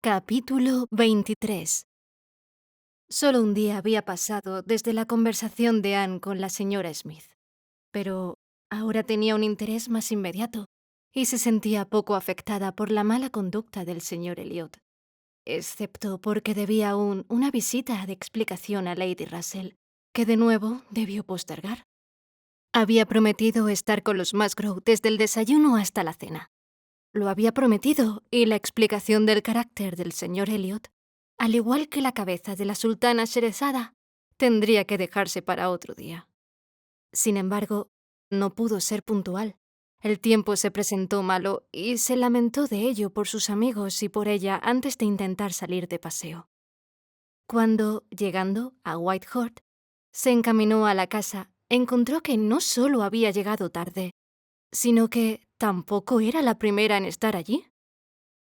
Capítulo 23. Solo un día había pasado desde la conversación de Anne con la señora Smith, pero ahora tenía un interés más inmediato y se sentía poco afectada por la mala conducta del señor Elliot, excepto porque debía aún una visita de explicación a Lady Russell, que de nuevo debió postergar. Había prometido estar con los Musgrove desde el desayuno hasta la cena. Lo había prometido, y la explicación del carácter del señor Elliot, al igual que la cabeza de la sultana Sherezada, tendría que dejarse para otro día. Sin embargo, no pudo ser puntual. El tiempo se presentó malo y se lamentó de ello por sus amigos y por ella antes de intentar salir de paseo. Cuando, llegando a Whitehorse, se encaminó a la casa, encontró que no solo había llegado tarde, sino que tampoco era la primera en estar allí.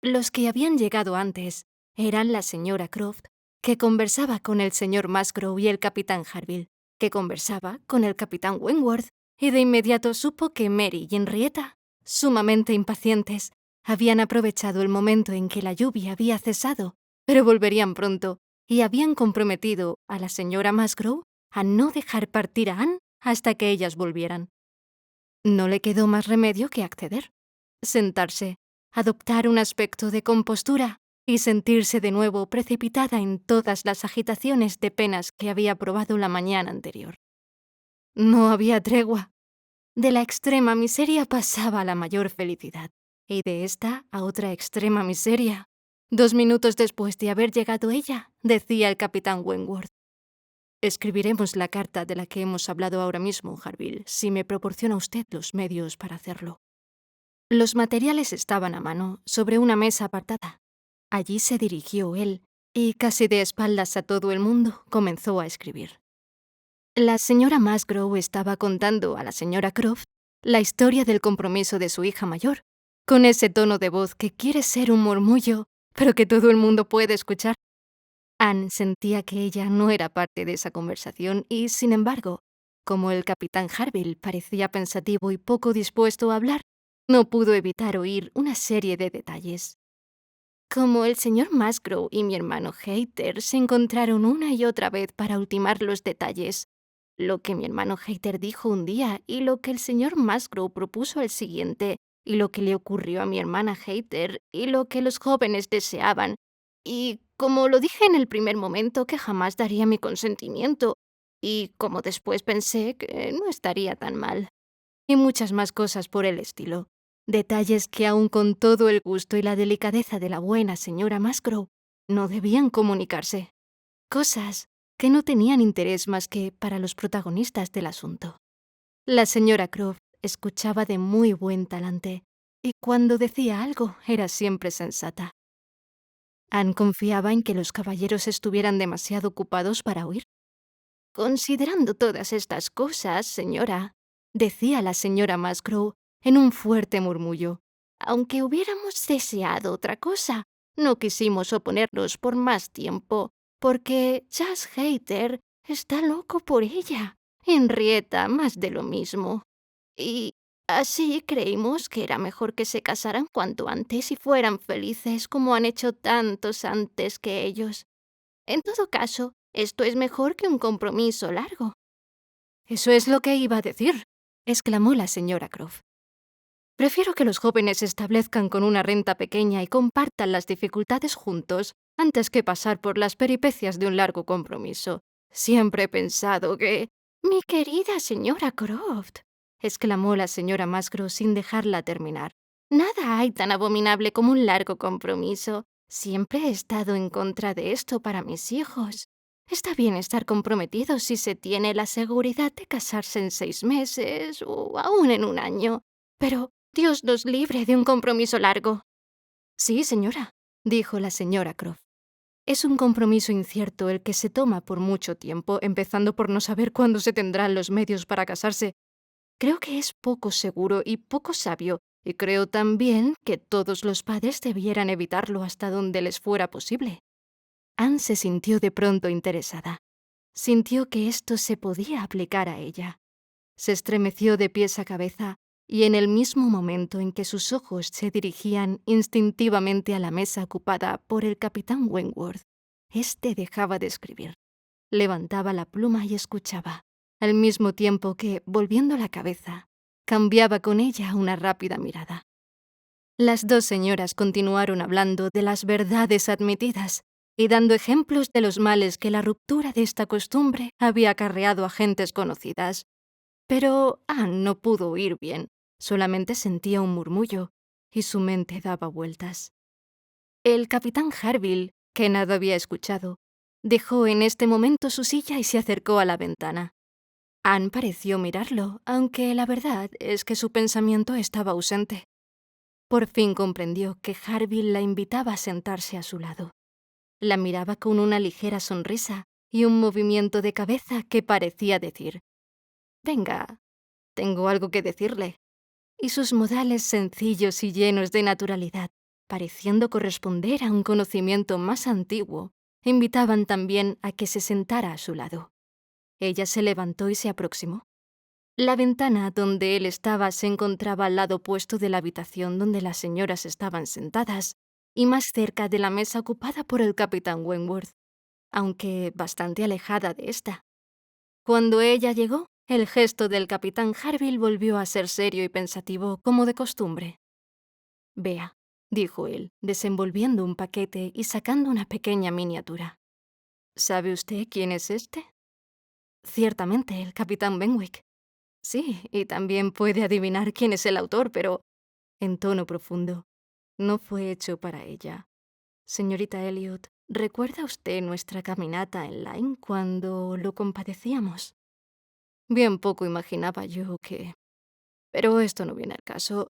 Los que habían llegado antes eran la señora Croft, que conversaba con el señor Musgrove, y el capitán Harville, que conversaba con el capitán Wentworth, y de inmediato supo que Mary y Henrietta, sumamente impacientes, habían aprovechado el momento en que la lluvia había cesado, pero volverían pronto, y habían comprometido a la señora Musgrove a no dejar partir a Anne hasta que ellas volvieran. No le quedó más remedio que acceder, sentarse, adoptar un aspecto de compostura y sentirse de nuevo precipitada en todas las agitaciones de penas que había probado la mañana anterior. No había tregua. De la extrema miseria pasaba a la mayor felicidad, y de esta a otra extrema miseria. 2 minutos después de haber llegado ella, decía el capitán Wentworth: «Escribiremos la carta de la que hemos hablado ahora mismo, Harville, si me proporciona usted los medios para hacerlo». Los materiales estaban a mano, sobre una mesa apartada. Allí se dirigió él, y casi de espaldas a todo el mundo, comenzó a escribir. La señora Musgrove estaba contando a la señora Croft la historia del compromiso de su hija mayor, con ese tono de voz que quiere ser un murmullo, pero que todo el mundo puede escuchar. Anne sentía que ella no era parte de esa conversación y, sin embargo, como el capitán Harville parecía pensativo y poco dispuesto a hablar, no pudo evitar oír una serie de detalles. Como el señor Musgrove y mi hermano Hayter se encontraron una y otra vez para ultimar los detalles, lo que mi hermano Hayter dijo un día y lo que el señor Musgrove propuso al siguiente, y lo que le ocurrió a mi hermana Hayter y lo que los jóvenes deseaban, y como lo dije en el primer momento que jamás daría mi consentimiento, y como después pensé que no estaría tan mal, y muchas más cosas por el estilo. Detalles que, aun con todo el gusto y la delicadeza de la buena señora Musgrove, no debían comunicarse. Cosas que no tenían interés más que para los protagonistas del asunto. La señora Croft escuchaba de muy buen talante, y cuando decía algo era siempre sensata. Anne confiaba en que los caballeros estuvieran demasiado ocupados para oír. «Considerando todas estas cosas, señora», decía la señora Musgrove en un fuerte murmullo, «aunque hubiéramos deseado otra cosa, no quisimos oponernos por más tiempo, porque Charles Hayter está loco por ella, Henrietta más de lo mismo. Y así creímos que era mejor que se casaran cuanto antes y fueran felices como han hecho tantos antes que ellos. En todo caso, esto es mejor que un compromiso largo». «Eso es lo que iba a decir», exclamó la señora Croft. «Prefiero que los jóvenes se establezcan con una renta pequeña y compartan las dificultades juntos antes que pasar por las peripecias de un largo compromiso. Siempre he pensado que...» «Mi querida señora Croft», exclamó la señora Musgrove sin dejarla terminar, «nada hay tan abominable como un largo compromiso. Siempre he estado en contra de esto para mis hijos. Está bien estar comprometidos si se tiene la seguridad de casarse en 6 meses o aún en 1 año. Pero Dios nos libre de un compromiso largo». «Sí, señora», dijo la señora Croft. «Es un compromiso incierto el que se toma por mucho tiempo, empezando por no saber cuándo se tendrán los medios para casarse. Creo que es poco seguro y poco sabio, y creo también que todos los padres debieran evitarlo hasta donde les fuera posible». Anne se sintió de pronto interesada. Sintió que esto se podía aplicar a ella. Se estremeció de pies a cabeza y en el mismo momento en que sus ojos se dirigían instintivamente a la mesa ocupada por el capitán Wentworth, éste dejaba de escribir. Levantaba la pluma y escuchaba, al mismo tiempo que, volviendo la cabeza, cambiaba con ella una rápida mirada. Las dos señoras continuaron hablando de las verdades admitidas y dando ejemplos de los males que la ruptura de esta costumbre había acarreado a gentes conocidas. Pero Anne no pudo oír bien, solamente sentía un murmullo, y su mente daba vueltas. El capitán Harville, que nada había escuchado, dejó en este momento su silla y se acercó a la ventana. Anne pareció mirarlo, aunque la verdad es que su pensamiento estaba ausente. Por fin comprendió que Harville la invitaba a sentarse a su lado. La miraba con una ligera sonrisa y un movimiento de cabeza que parecía decir: «Venga, tengo algo que decirle». Y sus modales sencillos y llenos de naturalidad, pareciendo corresponder a un conocimiento más antiguo, invitaban también a que se sentara a su lado. Ella se levantó y se aproximó. La ventana donde él estaba se encontraba al lado opuesto de la habitación donde las señoras estaban sentadas y más cerca de la mesa ocupada por el capitán Wentworth, aunque bastante alejada de esta. Cuando ella llegó, el gesto del capitán Harville volvió a ser serio y pensativo como de costumbre. «Vea», dijo él, desenvolviendo un paquete y sacando una pequeña miniatura. «¿Sabe usted quién es este?» «Ciertamente, el capitán Benwick». «Sí, y también puede adivinar quién es el autor, pero», en tono profundo, «no fue hecho para ella. Señorita Elliot, ¿recuerda usted nuestra caminata en Lyme cuando lo compadecíamos? Bien poco imaginaba yo que... Pero esto no viene al caso.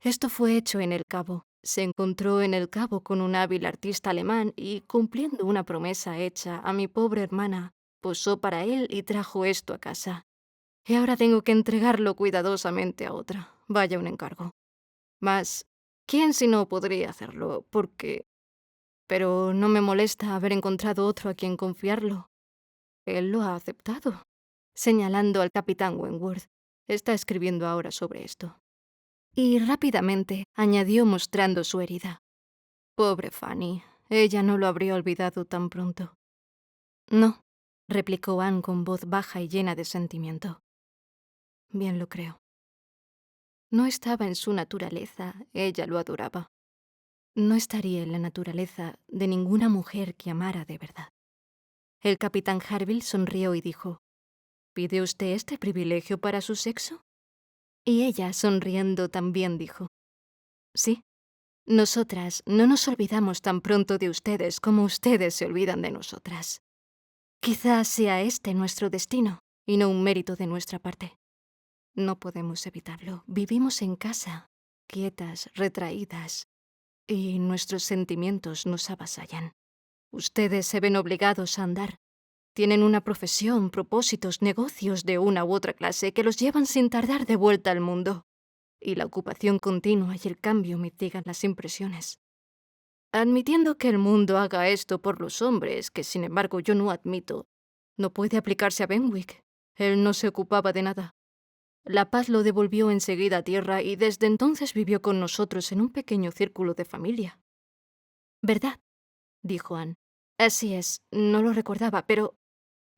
Esto fue hecho en El Cabo. Se encontró en El Cabo con un hábil artista alemán y, cumpliendo una promesa hecha a mi pobre hermana, posó para él y trajo esto a casa. Y ahora tengo que entregarlo cuidadosamente a otra. Vaya un encargo. Mas, ¿quién si no podría hacerlo? Porque... Pero no me molesta haber encontrado otro a quien confiarlo. Él lo ha aceptado, señalando al capitán Wentworth. Está escribiendo ahora sobre esto. Y rápidamente añadió mostrando su herida. Pobre Fanny, ella no lo habría olvidado tan pronto. No, replicó Anne con voz baja y llena de sentimiento. Bien lo creo. No estaba en su naturaleza, ella lo adoraba. No estaría en la naturaleza de ninguna mujer que amara de verdad. El capitán Harville sonrió y dijo: ¿Pide usted este privilegio para su sexo? Y ella, sonriendo, también dijo: Sí. Nosotras no nos olvidamos tan pronto de ustedes como ustedes se olvidan de nosotras. Quizás sea este nuestro destino y no un mérito de nuestra parte. No podemos evitarlo. Vivimos en casa, quietas, retraídas, y nuestros sentimientos nos avasallan. Ustedes se ven obligados a andar. Tienen una profesión, propósitos, negocios de una u otra clase que los llevan sin tardar de vuelta al mundo. Y la ocupación continua y el cambio mitigan las impresiones. Admitiendo que el mundo haga esto por los hombres, que sin embargo yo no admito, no puede aplicarse a Benwick. Él no se ocupaba de nada. La paz lo devolvió enseguida a tierra y desde entonces vivió con nosotros en un pequeño círculo de familia. ¿Verdad?, dijo Anne. Así es, no lo recordaba, pero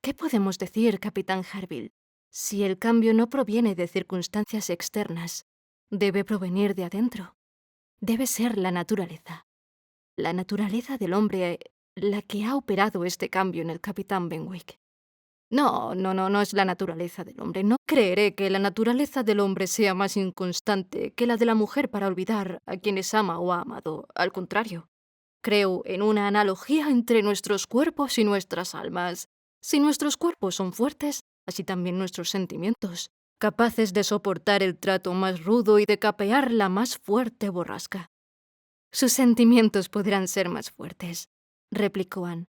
¿qué podemos decir, capitán Harville? Si el cambio no proviene de circunstancias externas, debe provenir de adentro. Debe ser la naturaleza. La naturaleza del hombre la que ha operado este cambio en el capitán Benwick. No es la naturaleza del hombre. No creeré que la naturaleza del hombre sea más inconstante que la de la mujer para olvidar a quienes ama o ha amado. Al contrario, creo en una analogía entre nuestros cuerpos y nuestras almas. Si nuestros cuerpos son fuertes, así también nuestros sentimientos, capaces de soportar el trato más rudo y de capear la más fuerte borrasca. Sus sentimientos podrán ser más fuertes, replicó Anne,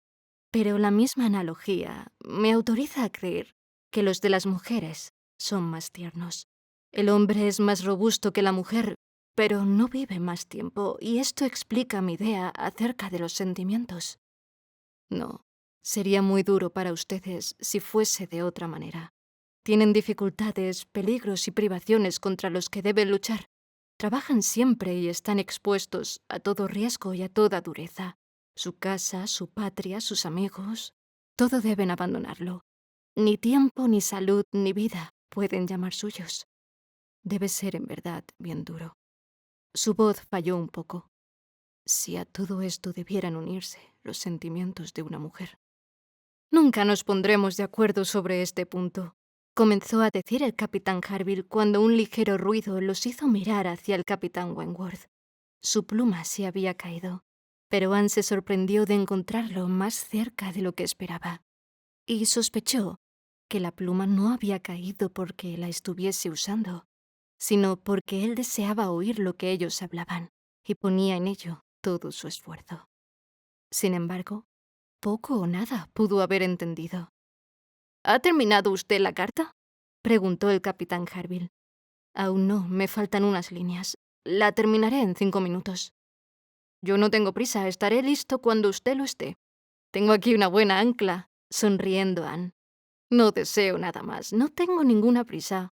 pero la misma analogía me autoriza a creer que los de las mujeres son más tiernos. El hombre es más robusto que la mujer, pero no vive más tiempo, y esto explica mi idea acerca de los sentimientos. No, sería muy duro para ustedes si fuese de otra manera. Tienen dificultades, peligros y privaciones contra los que deben luchar. Trabajan siempre y están expuestos a todo riesgo y a toda dureza. Su casa, su patria, sus amigos, todo deben abandonarlo. Ni tiempo, ni salud, ni vida pueden llamar suyos. Debe ser en verdad bien duro. Su voz falló un poco. Si a todo esto debieran unirse los sentimientos de una mujer. Nunca nos pondremos de acuerdo sobre este punto, comenzó a decir el capitán Harville cuando un ligero ruido los hizo mirar hacia el capitán Wentworth. Su pluma se había caído, pero Anne se sorprendió de encontrarlo más cerca de lo que esperaba, y sospechó que la pluma no había caído porque la estuviese usando, sino porque él deseaba oír lo que ellos hablaban, y ponía en ello todo su esfuerzo. Sin embargo, poco o nada pudo haber entendido. ¿Ha terminado usted la carta?, preguntó el capitán Harville. Aún no, me faltan unas líneas. La terminaré en 5 minutos. Yo no tengo prisa, estaré listo cuando usted lo esté. Tengo aquí una buena ancla, sonriendo Anne. No deseo nada más, no tengo ninguna prisa.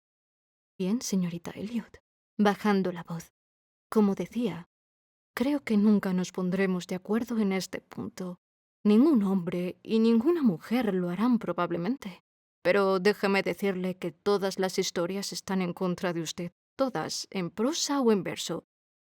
Bien, señorita Elliot, bajando la voz. Como decía, creo que nunca nos pondremos de acuerdo en este punto. Ningún hombre y ninguna mujer lo harán probablemente. Pero déjeme decirle que todas las historias están en contra de usted, todas, en prosa o en verso.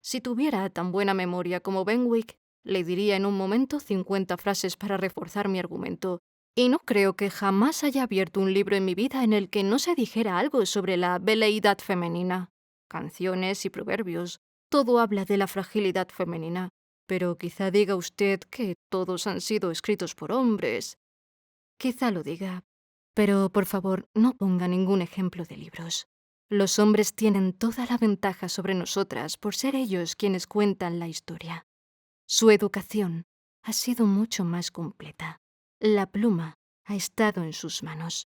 Si tuviera tan buena memoria como Benwick, le diría en un momento 50 frases para reforzar mi argumento, y no creo que jamás haya abierto un libro en mi vida en el que no se dijera algo sobre la veleidad femenina. Canciones y proverbios, todo habla de la fragilidad femenina. Pero quizá diga usted que todos han sido escritos por hombres. Quizá lo diga, pero por favor no ponga ningún ejemplo de libros. Los hombres tienen toda la ventaja sobre nosotras por ser ellos quienes cuentan la historia. Su educación ha sido mucho más completa. La pluma ha estado en sus manos.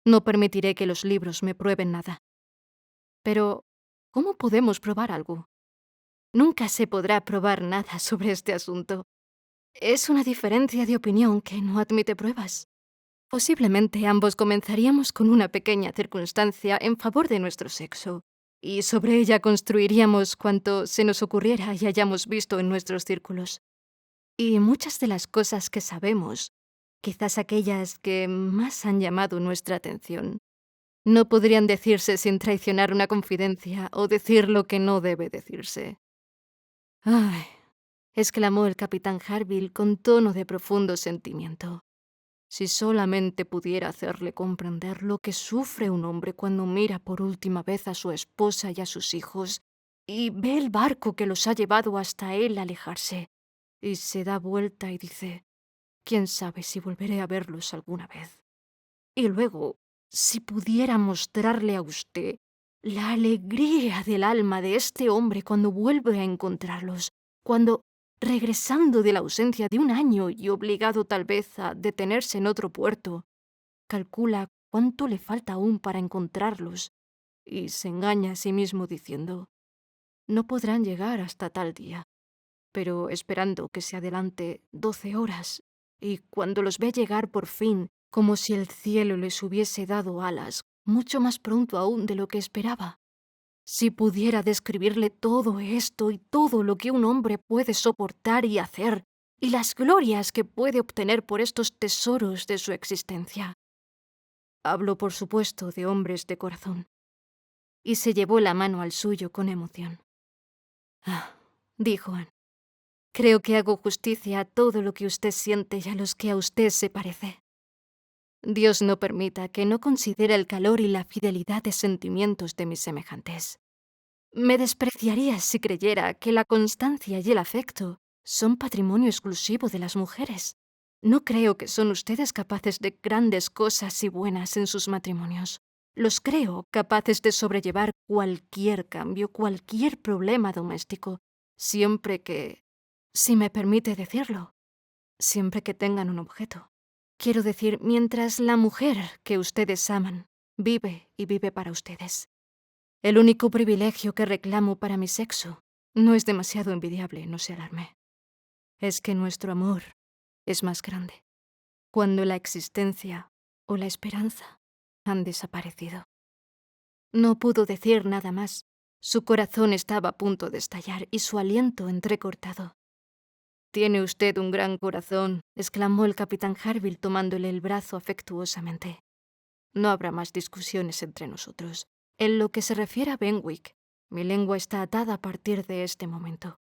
No permitiré que los libros me prueben nada. Pero, ¿cómo podemos probar algo? Nunca se podrá probar nada sobre este asunto. Es una diferencia de opinión que no admite pruebas. Posiblemente ambos comenzaríamos con una pequeña circunstancia en favor de nuestro sexo, y sobre ella construiríamos cuanto se nos ocurriera y hayamos visto en nuestros círculos. Y muchas de las cosas que sabemos, quizás aquellas que más han llamado nuestra atención, no podrían decirse sin traicionar una confidencia o decir lo que no debe decirse. ¡Ay!, exclamó el capitán Harville con tono de profundo sentimiento. Si solamente pudiera hacerle comprender lo que sufre un hombre cuando mira por última vez a su esposa y a sus hijos y ve el barco que los ha llevado hasta él alejarse, y se da vuelta y dice, «¿Quién sabe si volveré a verlos alguna vez?» Y luego, si pudiera mostrarle a usted la alegría del alma de este hombre cuando vuelve a encontrarlos, cuando, regresando de la ausencia de un año y obligado tal vez a detenerse en otro puerto, calcula cuánto le falta aún para encontrarlos y se engaña a sí mismo diciendo, no podrán llegar hasta tal día, pero esperando que se adelante 12 horas, y cuando los ve llegar por fin, como si el cielo les hubiese dado alas, mucho más pronto aún de lo que esperaba. Si pudiera describirle todo esto y todo lo que un hombre puede soportar y hacer, y las glorias que puede obtener por estos tesoros de su existencia. Hablo, por supuesto, de hombres de corazón. Y se llevó la mano al suyo con emoción. «Ah», dijo Anne, «creo que hago justicia a todo lo que usted siente y a los que a usted se parece. Dios no permita que no considere el calor y la fidelidad de sentimientos de mis semejantes. Me despreciaría si creyera que la constancia y el afecto son patrimonio exclusivo de las mujeres. No creo que son ustedes capaces de grandes cosas y buenas en sus matrimonios. Los creo capaces de sobrellevar cualquier cambio, cualquier problema doméstico, siempre que, si me permite decirlo, siempre que tengan un objeto. Quiero decir, mientras la mujer que ustedes aman vive y vive para ustedes. El único privilegio que reclamo para mi sexo no es demasiado envidiable, no se alarme. Es que nuestro amor es más grande. Cuando la existencia o la esperanza han desaparecido. No pudo decir nada más. Su corazón estaba a punto de estallar y su aliento entrecortado. «Tiene usted un gran corazón», exclamó el capitán Harville tomándole el brazo afectuosamente. «No habrá más discusiones entre nosotros. En lo que se refiere a Benwick, mi lengua está atada a partir de este momento».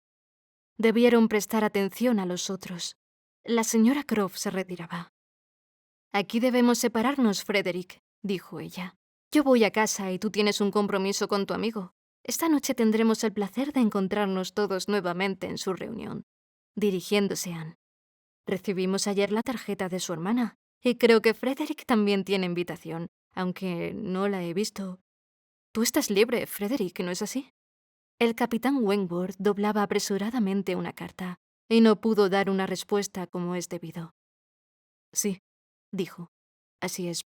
Debieron prestar atención a los otros. La señora Croft se retiraba. «Aquí debemos separarnos, Frederick», dijo ella. «Yo voy a casa y tú tienes un compromiso con tu amigo. Esta noche tendremos el placer de encontrarnos todos nuevamente en su reunión». Dirigiéndose a Anne. «Recibimos ayer la tarjeta de su hermana, y creo que Frederick también tiene invitación, aunque no la he visto. Tú estás libre, Frederick, ¿no es así?» El capitán Wentworth doblaba apresuradamente una carta, y no pudo dar una respuesta como es debido. «Sí», dijo. «Así es.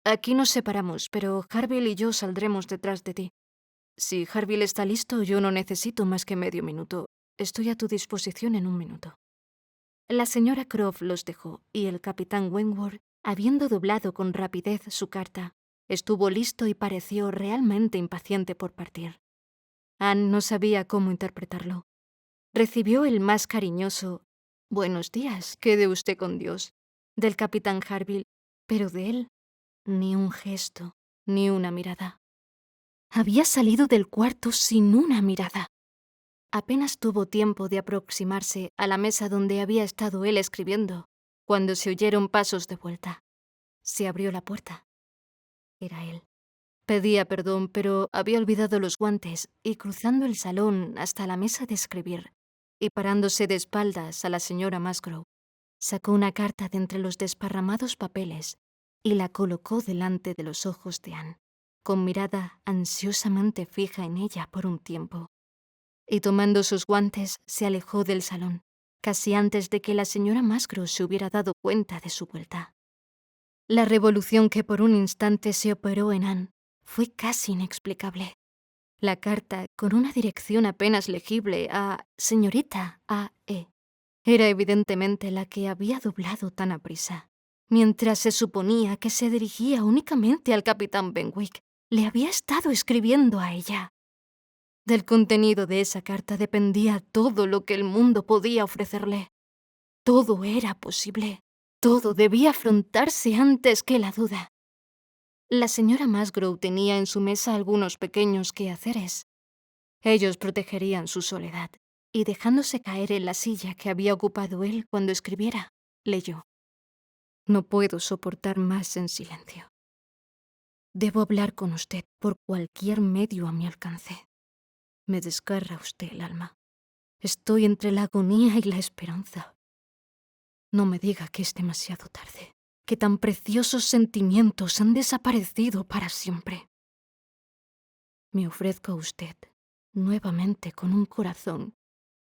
Aquí nos separamos, pero Harville y yo saldremos detrás de ti. Si Harville está listo, yo no necesito más que medio minuto. Estoy a tu disposición en un minuto». La señora Croft los dejó, y el capitán Wentworth, habiendo doblado con rapidez su carta, estuvo listo y pareció realmente impaciente por partir. Anne no sabía cómo interpretarlo. Recibió el más cariñoso «Buenos días, quede usted con Dios» del capitán Harville, pero de él ni un gesto, ni una mirada. Había salido del cuarto sin una mirada. Apenas tuvo tiempo de aproximarse a la mesa donde había estado él escribiendo, cuando se oyeron pasos de vuelta. Se abrió la puerta. Era él. Pedía perdón, pero había olvidado los guantes, y cruzando el salón hasta la mesa de escribir, y parándose de espaldas a la señora Musgrove, sacó una carta de entre los desparramados papeles y la colocó delante de los ojos de Anne, con mirada ansiosamente fija en ella por un tiempo. Y tomando sus guantes, se alejó del salón, casi antes de que la señora Musgrove se hubiera dado cuenta de su vuelta. La revolución que por un instante se operó en Anne fue casi inexplicable. La carta, con una dirección apenas legible a señorita A.E., era evidentemente la que había doblado tan aprisa. Mientras se suponía que se dirigía únicamente al capitán Benwick, le había estado escribiendo a ella. Del contenido de esa carta dependía todo lo que el mundo podía ofrecerle. Todo era posible. Todo debía afrontarse antes que la duda. La señora Musgrove tenía en su mesa algunos pequeños quehaceres. Ellos protegerían su soledad, y dejándose caer en la silla que había ocupado él cuando escribiera, leyó: «No puedo soportar más en silencio. Debo hablar con usted por cualquier medio a mi alcance. Me desgarra usted el alma. Estoy entre la agonía y la esperanza. No me diga que es demasiado tarde, que tan preciosos sentimientos han desaparecido para siempre. Me ofrezco a usted nuevamente con un corazón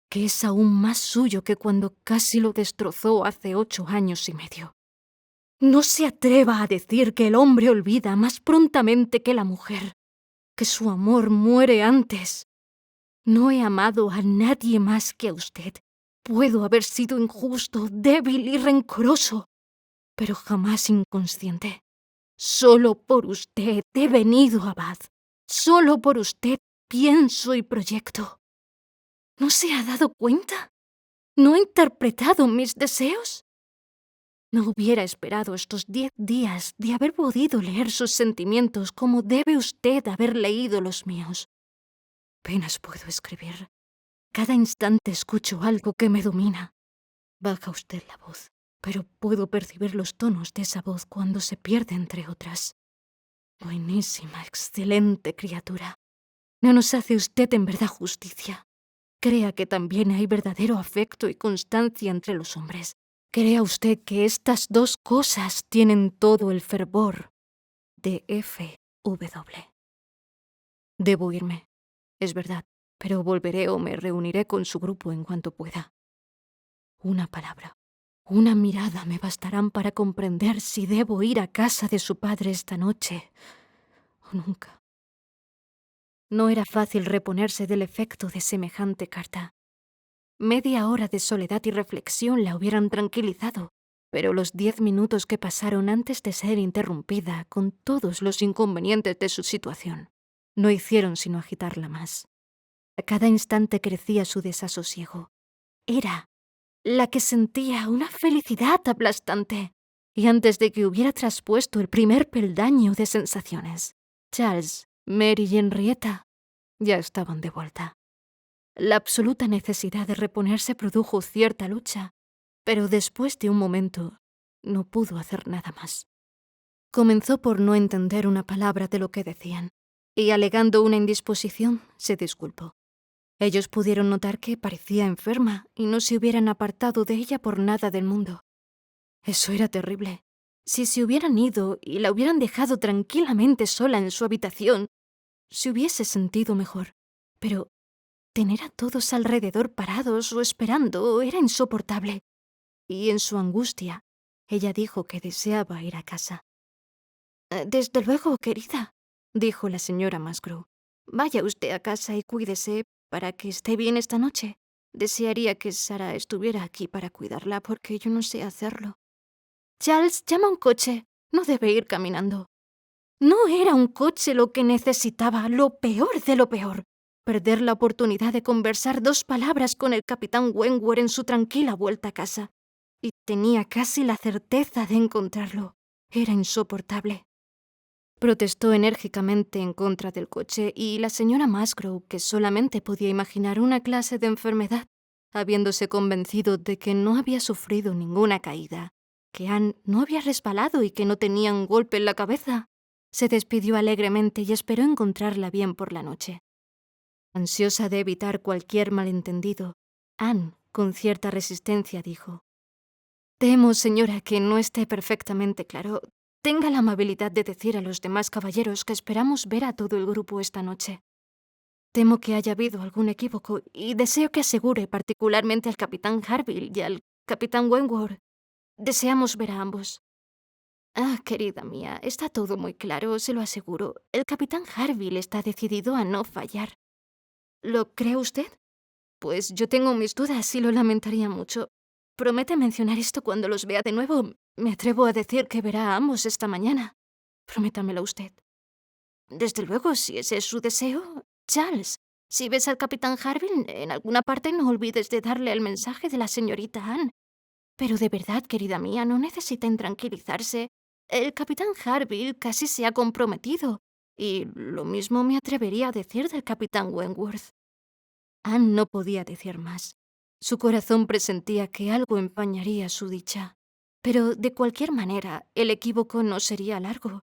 que es aún más suyo que cuando casi lo destrozó hace 8 años y medio. No se atreva a decir que el hombre olvida más prontamente que la mujer, que su amor muere antes. No he amado a nadie más que a usted. Puedo haber sido injusto, débil y rencoroso, pero jamás inconsciente. Solo por usted he venido a Bath. Solo por usted pienso y proyecto. ¿No se ha dado cuenta? ¿No ha interpretado mis deseos? No hubiera esperado estos 10 días de haber podido leer sus sentimientos como debe usted haber leído los míos. Apenas puedo escribir. Cada instante escucho algo que me domina. Baja usted la voz, pero puedo percibir los tonos de esa voz cuando se pierde entre otras. Buenísima, excelente criatura. No nos hace usted en verdad justicia. Crea que también hay verdadero afecto y constancia entre los hombres. Crea usted que estas dos cosas tienen todo el fervor de F.W. Debo irme, es verdad, pero volveré o me reuniré con su grupo en cuanto pueda. Una palabra, una mirada me bastarán para comprender si debo ir a casa de su padre esta noche o nunca. No era fácil reponerse del efecto de semejante carta. Media hora de soledad y reflexión la hubieran tranquilizado, pero los 10 minutos que pasaron antes de ser interrumpida con todos los inconvenientes de su situación no hicieron sino agitarla más. A cada instante crecía su desasosiego. Era la que sentía una felicidad aplastante. Y antes de que hubiera traspuesto el primer peldaño de sensaciones, Charles, Mary y Henrietta ya estaban de vuelta. La absoluta necesidad de reponerse produjo cierta lucha, pero después de un momento no pudo hacer nada más. Comenzó por no entender una palabra de lo que decían, y alegando una indisposición, se disculpó. Ellos pudieron notar que parecía enferma y no se hubieran apartado de ella por nada del mundo. Eso era terrible. Si se hubieran ido y la hubieran dejado tranquilamente sola en su habitación, se hubiese sentido mejor. Pero tener a todos alrededor parados o esperando era insoportable. Y en su angustia, ella dijo que deseaba ir a casa. Desde luego, querida», dijo la señora Musgrove. «Vaya usted a casa y cuídese para que esté bien esta noche. Desearía que Sarah estuviera aquí para cuidarla porque yo no sé hacerlo. Charles, llama un coche. No debe ir caminando». No era un coche lo que necesitaba, lo peor de lo peor. Perder la oportunidad de conversar 2 palabras con el capitán Wentworth en su tranquila vuelta a casa. Y tenía casi la certeza de encontrarlo. Era insoportable. Protestó enérgicamente en contra del coche y la señora Musgrove, que solamente podía imaginar una clase de enfermedad, habiéndose convencido de que no había sufrido ninguna caída, que Anne no había resbalado y que no tenía un golpe en la cabeza, se despidió alegremente y esperó encontrarla bien por la noche. Ansiosa de evitar cualquier malentendido, Anne, con cierta resistencia, dijo: «Temo, señora, que no esté perfectamente claro. Tenga la amabilidad de decir a los demás caballeros que esperamos ver a todo el grupo esta noche. Temo que haya habido algún equívoco y deseo que asegure particularmente al capitán Harville y al capitán Wentworth. Deseamos ver a ambos». «Ah, querida mía, está todo muy claro, se lo aseguro. El capitán Harville está decidido a no fallar». «¿Lo cree usted? Pues yo tengo mis dudas y lo lamentaría mucho. ¿Promete mencionar esto cuando los vea de nuevo? Me atrevo a decir que verá a ambos esta mañana. Prométamelo usted». «Desde luego, si ese es su deseo. Charles, si ves al capitán Harville en alguna parte, no olvides de darle el mensaje de la señorita Anne. Pero de verdad, querida mía, no necesiten tranquilizarse. El capitán Harville casi se ha comprometido. Y lo mismo me atrevería a decir del capitán Wentworth». Anne no podía decir más. Su corazón presentía que algo empañaría su dicha. Pero, de cualquier manera, el equívoco no sería largo.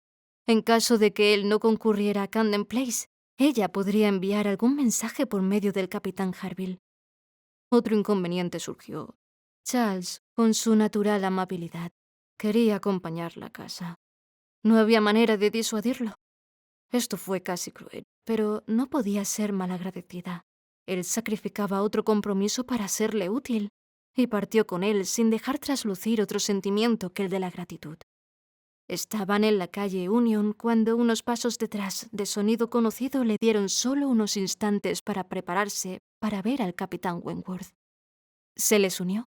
En caso de que él no concurriera a Camden Place, ella podría enviar algún mensaje por medio del capitán Harville. Otro inconveniente surgió. Charles, con su natural amabilidad, quería acompañarla a casa. No había manera de disuadirlo. Esto fue casi cruel, pero no podía ser malagradecida. Él sacrificaba otro compromiso para serle útil, y partió con él sin dejar traslucir otro sentimiento que el de la gratitud. Estaban en la calle Union cuando unos pasos detrás, de sonido conocido, le dieron solo unos instantes para prepararse para ver al capitán Wentworth. Se les unió,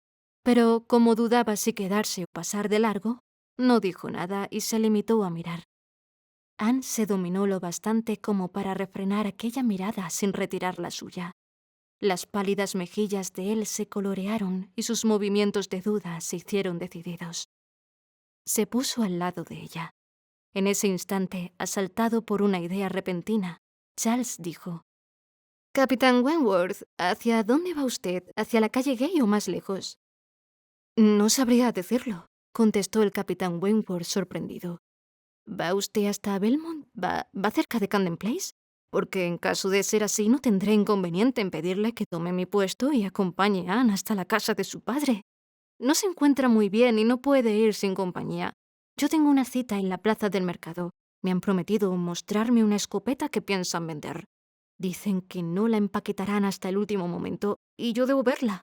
pero como dudaba si quedarse o pasar de largo, no dijo nada y se limitó a mirar. Anne se dominó lo bastante como para refrenar aquella mirada sin retirar la suya. Las pálidas mejillas de él se colorearon y sus movimientos de duda se hicieron decididos. Se puso al lado de ella. En ese instante, asaltado por una idea repentina, Charles dijo: «Capitán Wentworth, ¿hacia dónde va usted? ¿Hacia la calle Gay o más lejos?» «No sabría decirlo», contestó el capitán Wentworth sorprendido. «¿Va usted hasta Belmont? ¿Va cerca de Camden Place? Porque en caso de ser así no tendré inconveniente en pedirle que tome mi puesto y acompañe a Anne hasta la casa de su padre. No se encuentra muy bien y no puede ir sin compañía. Yo tengo una cita en la plaza del mercado. Me han prometido mostrarme una escopeta que piensan vender. Dicen que no la empaquetarán hasta el último momento y yo debo verla.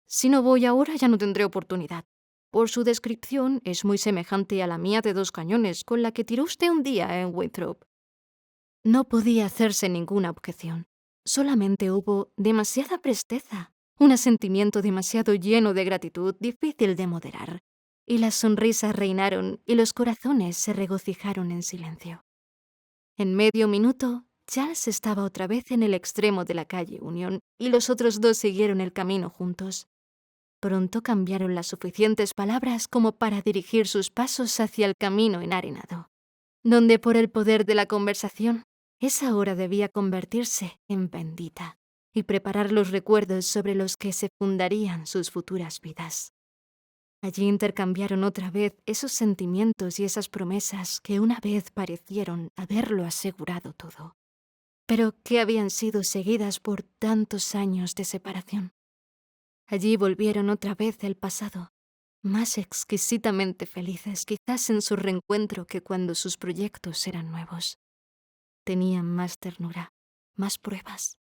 Si no voy ahora ya no tendré oportunidad. Por su descripción es muy semejante a la mía de 2 cañones con la que tiró usted un día en Winthrop». No podía hacerse ninguna objeción. Solamente hubo demasiada presteza, un asentimiento demasiado lleno de gratitud, difícil de moderar. y las sonrisas reinaron y los corazones se regocijaron en silencio. En medio minuto, Charles estaba otra vez en el extremo de la calle Unión y los otros dos siguieron el camino juntos. Pronto cambiaron las suficientes palabras como para dirigir sus pasos hacia el camino enarenado, donde por el poder de la conversación, esa hora debía convertirse en bendita y preparar los recuerdos sobre los que se fundarían sus futuras vidas. Allí intercambiaron otra vez esos sentimientos y esas promesas que una vez parecieron haberlo asegurado todo, pero que habían sido seguidas por tantos años de separación. Allí volvieron otra vez al pasado, más exquisitamente felices quizás en su reencuentro que cuando sus proyectos eran nuevos. Tenían más ternura, más pruebas,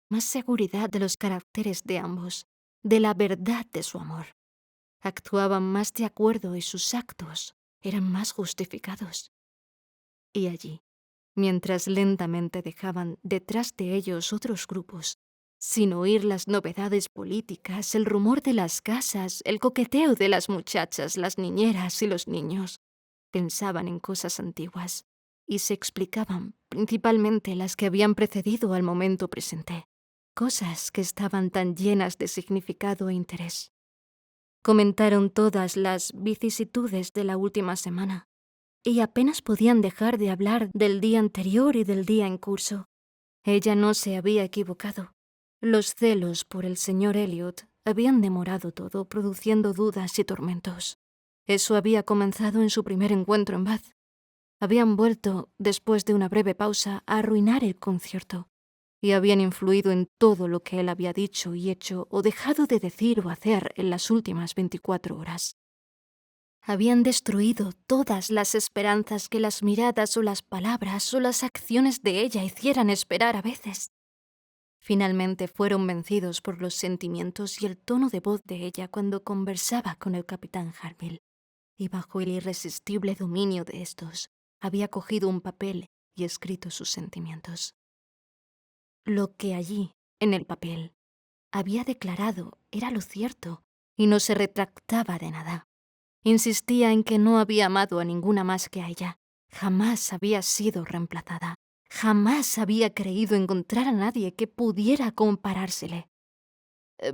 más seguridad de los caracteres de ambos, de la verdad de su amor. Actuaban más de acuerdo y sus actos eran más justificados. Y allí, mientras lentamente dejaban detrás de ellos otros grupos, sin oír las novedades políticas, el rumor de las casas, el coqueteo de las muchachas, las niñeras y los niños, pensaban en cosas antiguas y se explicaban principalmente las que habían precedido al momento presente, cosas que estaban tan llenas de significado e interés. Comentaron todas las vicisitudes de la última semana y apenas podían dejar de hablar del día anterior y del día en curso. Ella no se había equivocado. Los celos por el señor Elliot habían demorado todo, produciendo dudas y tormentos. Eso había comenzado en su primer encuentro en Bath. Habían vuelto, después de una breve pausa, a arruinar el concierto y habían influido en todo lo que él había dicho y hecho o dejado de decir o hacer en las últimas 24 horas. Habían destruido todas las esperanzas que las miradas o las palabras o las acciones de ella hicieran esperar a veces. Finalmente fueron vencidos por los sentimientos y el tono de voz de ella cuando conversaba con el capitán Harville, y bajo el irresistible dominio de estos, había cogido un papel y escrito sus sentimientos. Lo que allí, en el papel, había declarado era lo cierto y no se retractaba de nada. Insistía en que no había amado a ninguna más que a ella. Jamás había sido reemplazada. Jamás había creído encontrar a nadie que pudiera comparársele.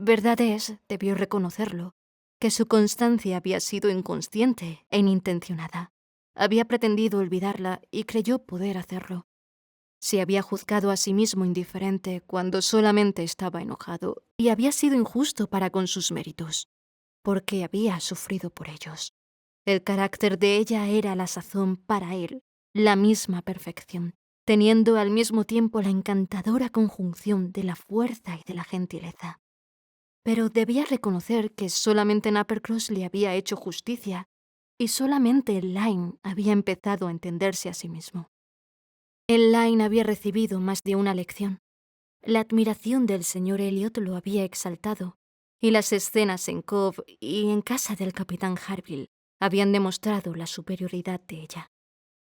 Verdad es, debió reconocerlo, que su constancia había sido inconsciente e inintencionada. Había pretendido olvidarla y creyó poder hacerlo. Se había juzgado a sí mismo indiferente cuando solamente estaba enojado y había sido injusto para con sus méritos, porque había sufrido por ellos. El carácter de ella era a la sazón para él la misma perfección, teniendo al mismo tiempo la encantadora conjunción de la fuerza y de la gentileza. Pero debía reconocer que solamente en Uppercross le había hecho justicia y solamente en Lyme había empezado a entenderse a sí mismo. En Lyme había recibido más de una lección. La admiración del señor Elliot lo había exaltado, y las escenas en Cove y en casa del capitán Harville habían demostrado la superioridad de ella.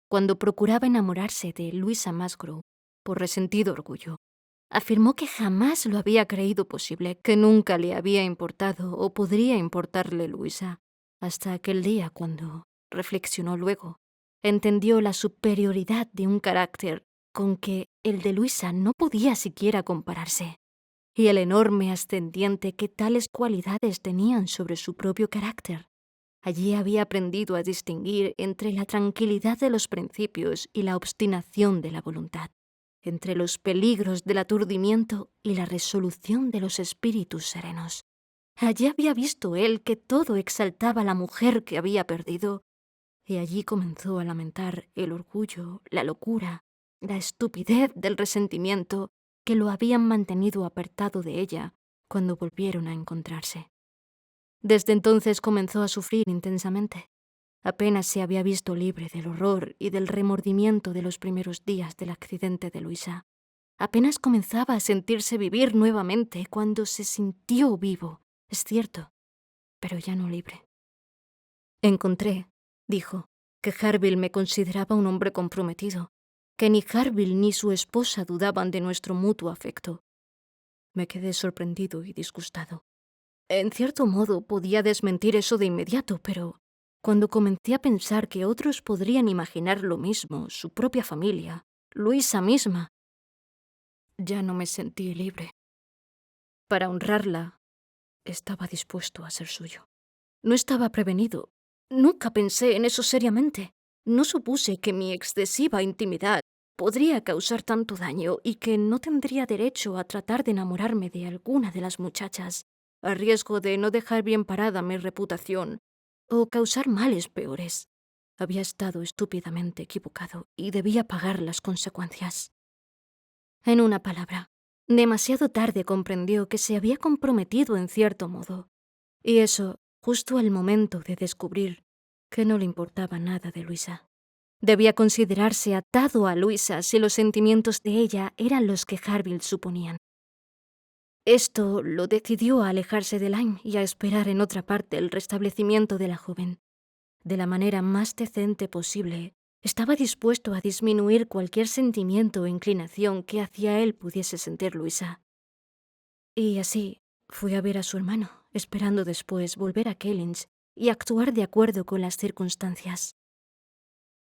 Cuando procuraba enamorarse de Louisa Musgrove, por resentido orgullo, afirmó que jamás lo había creído posible, que nunca le había importado o podría importarle Louisa, hasta aquel día cuando, reflexionó luego, entendió la superioridad de un carácter con que el de Luisa no podía siquiera compararse, y el enorme ascendiente que tales cualidades tenían sobre su propio carácter. Allí había aprendido a distinguir entre la tranquilidad de los principios y la obstinación de la voluntad, entre los peligros del aturdimiento y la resolución de los espíritus serenos. Allí había visto él que todo exaltaba a la mujer que había perdido, y allí comenzó a lamentar el orgullo, la locura, la estupidez del resentimiento que lo habían mantenido apartado de ella cuando volvieron a encontrarse. Desde entonces comenzó a sufrir intensamente. Apenas se había visto libre del horror y del remordimiento de los primeros días del accidente de Luisa. Apenas comenzaba a sentirse vivir nuevamente cuando se sintió vivo, es cierto, pero ya no libre. Encontré, dijo, que Harville me consideraba un hombre comprometido, que ni Harville ni su esposa dudaban de nuestro mutuo afecto. Me quedé sorprendido y disgustado. En cierto modo podía desmentir eso de inmediato, pero Cuando comencé a pensar que otros podrían imaginar lo mismo, su propia familia, Luisa misma, ya no me sentí libre. Para honrarla, estaba dispuesto a ser suyo. No estaba prevenido. Nunca pensé en eso seriamente. No supuse que mi excesiva intimidad podría causar tanto daño y que no tendría derecho a tratar de enamorarme de alguna de las muchachas, a riesgo de no dejar bien parada mi reputación o causar males peores. Había estado estúpidamente equivocado y debía pagar las consecuencias. En una palabra, demasiado tarde comprendió que se había comprometido en cierto modo, y eso justo al momento de descubrir que no le importaba nada de Luisa. Debía considerarse atado a Luisa si los sentimientos de ella eran los que Harville suponían. Esto lo decidió a alejarse de Lyme y a esperar en otra parte el restablecimiento de la joven. De la manera más decente posible, estaba dispuesto a disminuir cualquier sentimiento o inclinación que hacia él pudiese sentir Luisa. Y así fui a ver a su hermano, esperando después volver a Kellynch y actuar de acuerdo con las circunstancias.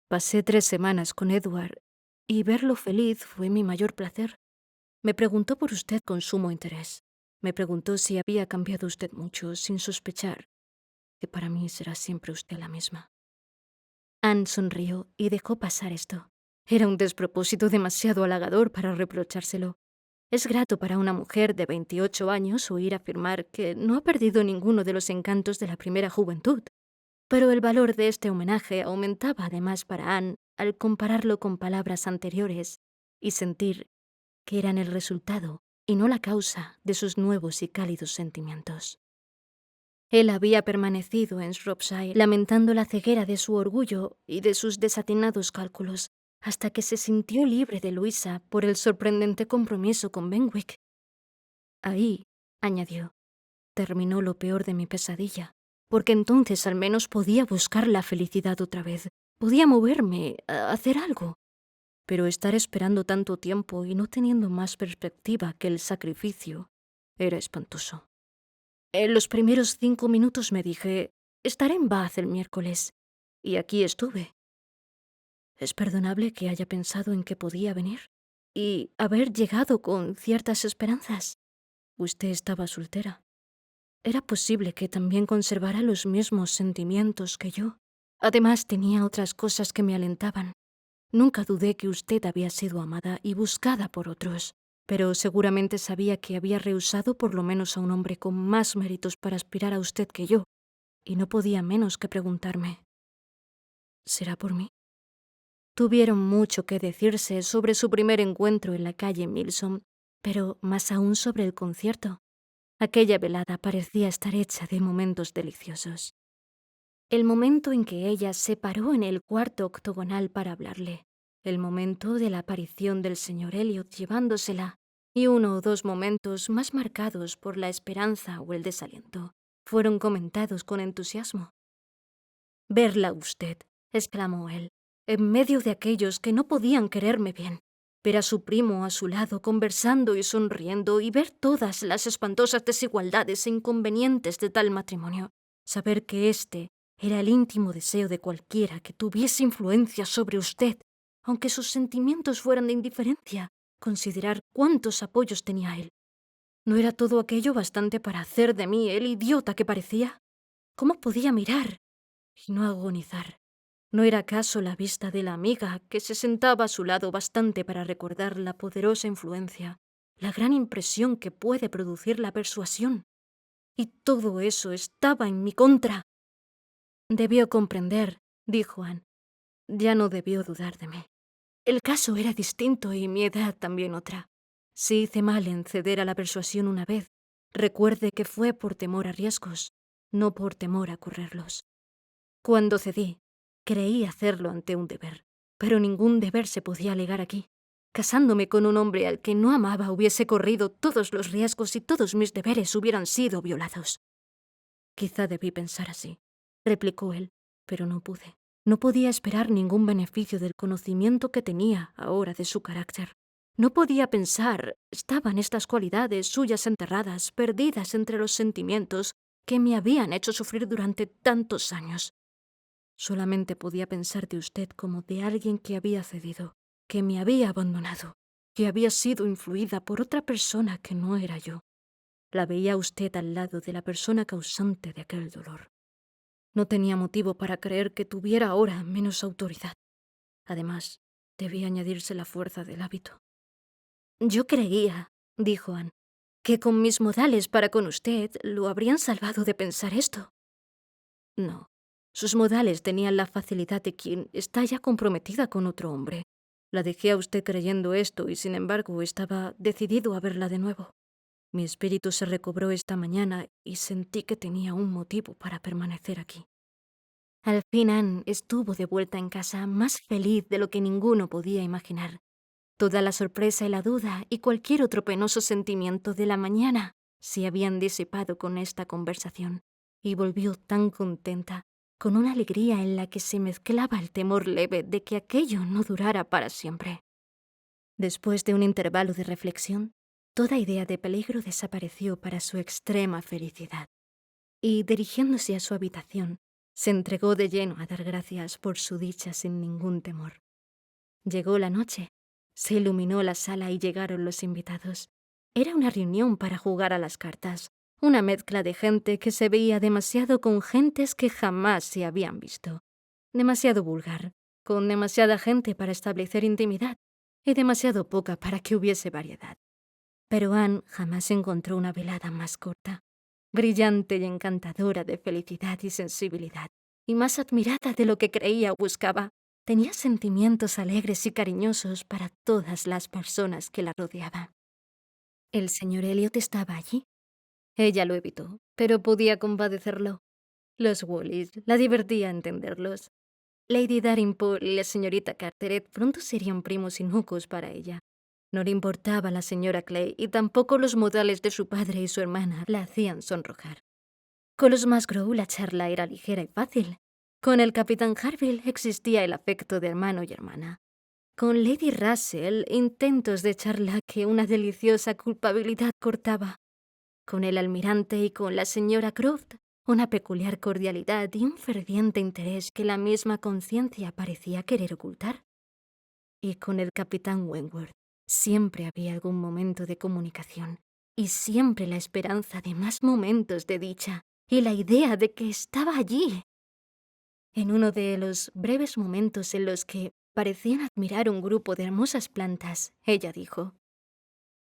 Pasé 3 semanas con Edward y verlo feliz fue mi mayor placer. Me preguntó por usted con sumo interés. Me preguntó si había cambiado usted mucho, sin sospechar que para mí será siempre usted la misma. Anne sonrió y dejó pasar esto. Era un despropósito demasiado halagador para reprochárselo. Es grato para una mujer de 28 años oír afirmar que no ha perdido ninguno de los encantos de la primera juventud. Pero el valor de este homenaje aumentaba además para Anne al compararlo con palabras anteriores y sentir que eran el resultado y no la causa de sus nuevos y cálidos sentimientos. Él había permanecido en Shropshire lamentando la ceguera de su orgullo y de sus desatinados cálculos, hasta que se sintió libre de Luisa por el sorprendente compromiso con Benwick. Ahí, añadió, terminó lo peor de mi pesadilla, porque entonces al menos podía buscar la felicidad otra vez, podía moverme, a hacer algo. Pero estar esperando tanto tiempo y no teniendo más perspectiva que el sacrificio era espantoso. En los primeros 5 minutos me dije, estaré en Bath el miércoles, y aquí estuve. Es perdonable que haya pensado en que podía venir y haber llegado con ciertas esperanzas. Usted estaba soltera. Era posible que también conservara los mismos sentimientos que yo. Además, tenía otras cosas que me alentaban. Nunca dudé que usted había sido amada y buscada por otros, pero seguramente sabía que había rehusado por lo menos a un hombre con más méritos para aspirar a usted que yo, y no podía menos que preguntarme, ¿será por mí? Tuvieron mucho que decirse sobre su primer encuentro en la calle Milsom, pero más aún sobre el concierto. Aquella velada parecía estar hecha de momentos deliciosos. El momento en que ella se paró en el cuarto octogonal para hablarle, el momento de la aparición del señor Elliot llevándosela, y 1 o 2 momentos más marcados por la esperanza o el desaliento, fueron comentados con entusiasmo. «Verla usted», exclamó él, «en medio de aquellos que no podían quererme bien. Ver a su primo a su lado conversando y sonriendo y ver todas las espantosas desigualdades e inconvenientes de tal matrimonio. Saber que este era el íntimo deseo de cualquiera que tuviese influencia sobre usted, aunque sus sentimientos fueran de indiferencia, considerar cuántos apoyos tenía él. ¿No era todo aquello bastante para hacer de mí el idiota que parecía? ¿Cómo podía mirar y no agonizar? ¿No era acaso la vista de la amiga que se sentaba a su lado bastante para recordar la poderosa influencia, la gran impresión que puede producir la persuasión? Y todo eso estaba en mi contra. Debió comprender, dijo Anne. Ya no debió dudar de mí. El caso era distinto y mi edad también otra. Si hice mal en ceder a la persuasión una vez, recuerde que fue por temor a riesgos, no por temor a correrlos. Cuando cedí, creí hacerlo ante un deber, pero ningún deber se podía alegar aquí. Casándome con un hombre al que no amaba hubiese corrido todos los riesgos y todos mis deberes hubieran sido violados. Quizá debí pensar así, replicó él, pero no pude. No podía esperar ningún beneficio del conocimiento que tenía ahora de su carácter. No podía pensar, estaban estas cualidades suyas enterradas, perdidas entre los sentimientos que me habían hecho sufrir durante tantos años. Solamente podía pensar de usted como de alguien que había cedido, que me había abandonado, que había sido influida por otra persona que no era yo. La veía a usted al lado de la persona causante de aquel dolor. No tenía motivo para creer que tuviera ahora menos autoridad. Además, debía añadirse la fuerza del hábito. Yo creía, dijo Anne, que con mis modales para con usted lo habrían salvado de pensar esto. No, sus modales tenían la facilidad de quien está ya comprometida con otro hombre. La dejé a usted creyendo esto y sin embargo estaba decidido a verla de nuevo. Mi espíritu se recobró esta mañana y sentí que tenía un motivo para permanecer aquí. Al fin Anne estuvo de vuelta en casa más feliz de lo que ninguno podía imaginar. Toda la sorpresa y la duda y cualquier otro penoso sentimiento de la mañana se habían disipado con esta conversación, y volvió tan contenta, con una alegría en la que se mezclaba el temor leve de que aquello no durara para siempre. Después de un intervalo de reflexión, toda idea de peligro desapareció para su extrema felicidad, y dirigiéndose a su habitación, se entregó de lleno a dar gracias por su dicha sin ningún temor. Llegó la noche. Se iluminó la sala y llegaron los invitados. Era una reunión para jugar a las cartas, una mezcla de gente que se veía demasiado con gentes que jamás se habían visto. Demasiado vulgar, con demasiada gente para establecer intimidad, y demasiado poca para que hubiese variedad. Pero Anne jamás encontró una velada más corta, brillante y encantadora de felicidad y sensibilidad, y más admirada de lo que creía o buscaba. Tenía sentimientos alegres y cariñosos para todas las personas que la rodeaban. ¿El señor Elliot estaba allí? Ella lo evitó, pero podía compadecerlo. Los Wallis la divertía entenderlos. Lady Darinpole y la señorita Carteret pronto serían primos inocuos para ella. No le importaba la señora Clay y tampoco los modales de su padre y su hermana la hacían sonrojar. Con los Musgrove la charla era ligera y fácil. Con el capitán Harville existía el afecto de hermano y hermana. Con Lady Russell, intentos de charla que una deliciosa culpabilidad cortaba. Con el almirante y con la señora Croft, una peculiar cordialidad y un ferviente interés que la misma conciencia parecía querer ocultar. Y con el capitán Wentworth siempre había algún momento de comunicación, y siempre la esperanza de más momentos de dicha, y la idea de que estaba allí. En uno de los breves momentos en los que parecían admirar un grupo de hermosas plantas, ella dijo: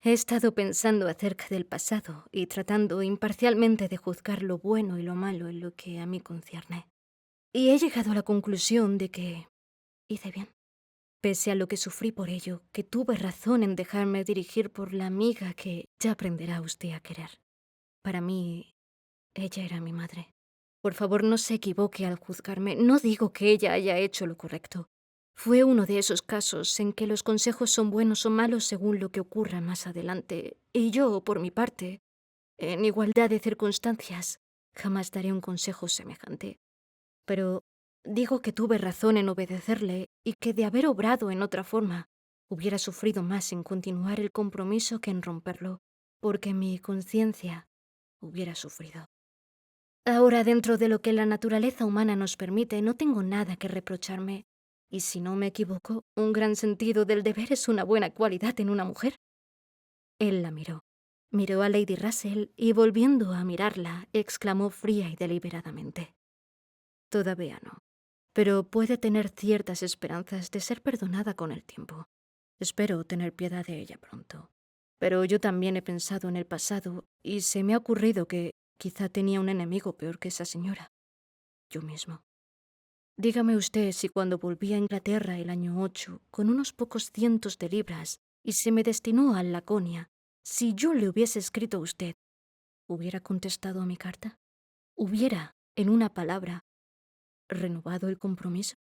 «He estado pensando acerca del pasado y tratando imparcialmente de juzgar lo bueno y lo malo en lo que a mí concierne. Y he llegado a la conclusión de que hice bien. Pese a lo que sufrí por ello, que tuve razón en dejarme dirigir por la amiga que ya aprenderá usted a querer. Para mí, ella era mi madre. Por favor, no se equivoque al juzgarme. No digo que ella haya hecho lo correcto. Fue uno de esos casos en que los consejos son buenos o malos según lo que ocurra más adelante. Y yo, por mi parte, en igualdad de circunstancias, jamás daré un consejo semejante. Pero digo que tuve razón en obedecerle y que de haber obrado en otra forma, hubiera sufrido más en continuar el compromiso que en romperlo, porque mi conciencia hubiera sufrido. Ahora, dentro de lo que la naturaleza humana nos permite, no tengo nada que reprocharme. Y si no me equivoco, un gran sentido del deber es una buena cualidad en una mujer. Él la miró. Miró a Lady Russell y, volviendo a mirarla, exclamó fría y deliberadamente: «Todavía no. Pero puede tener ciertas esperanzas de ser perdonada con el tiempo. Espero tener piedad de ella pronto. Pero yo también he pensado en el pasado y se me ha ocurrido que quizá tenía un enemigo peor que esa señora. Yo mismo. Dígame usted si cuando volví a Inglaterra el año 8, con unos pocos cientos de libras, y se me destinó a Laconia, si yo le hubiese escrito a usted, ¿hubiera contestado a mi carta? ¿Hubiera, en una palabra, renovado el compromiso?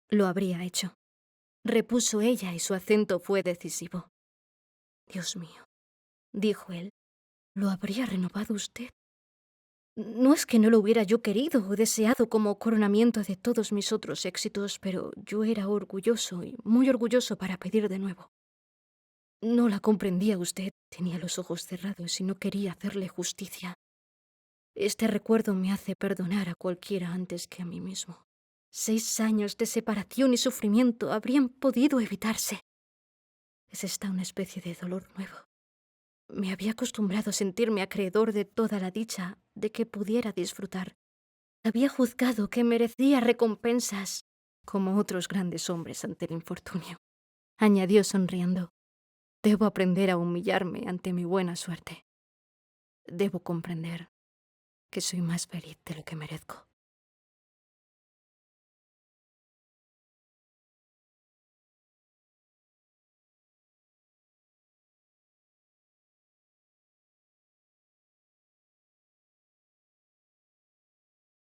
Lo habría hecho», repuso ella, y su acento fue decisivo. «Dios mío», dijo él, «¿lo habría renovado usted? No es que no lo hubiera yo querido o deseado como coronamiento de todos mis otros éxitos, pero yo era orgulloso y muy orgulloso para pedir de nuevo. No la comprendía usted, tenía los ojos cerrados y no quería hacerle justicia. Este recuerdo me hace perdonar a cualquiera antes que a mí mismo». 6 años de separación y sufrimiento habrían podido evitarse. Es esta una especie de dolor nuevo. Me había acostumbrado a sentirme acreedor de toda la dicha de que pudiera disfrutar. Había juzgado que merecía recompensas, como otros grandes hombres ante el infortunio. Añadió sonriendo. Debo aprender a humillarme ante mi buena suerte. Debo comprender que soy más feliz de lo que merezco.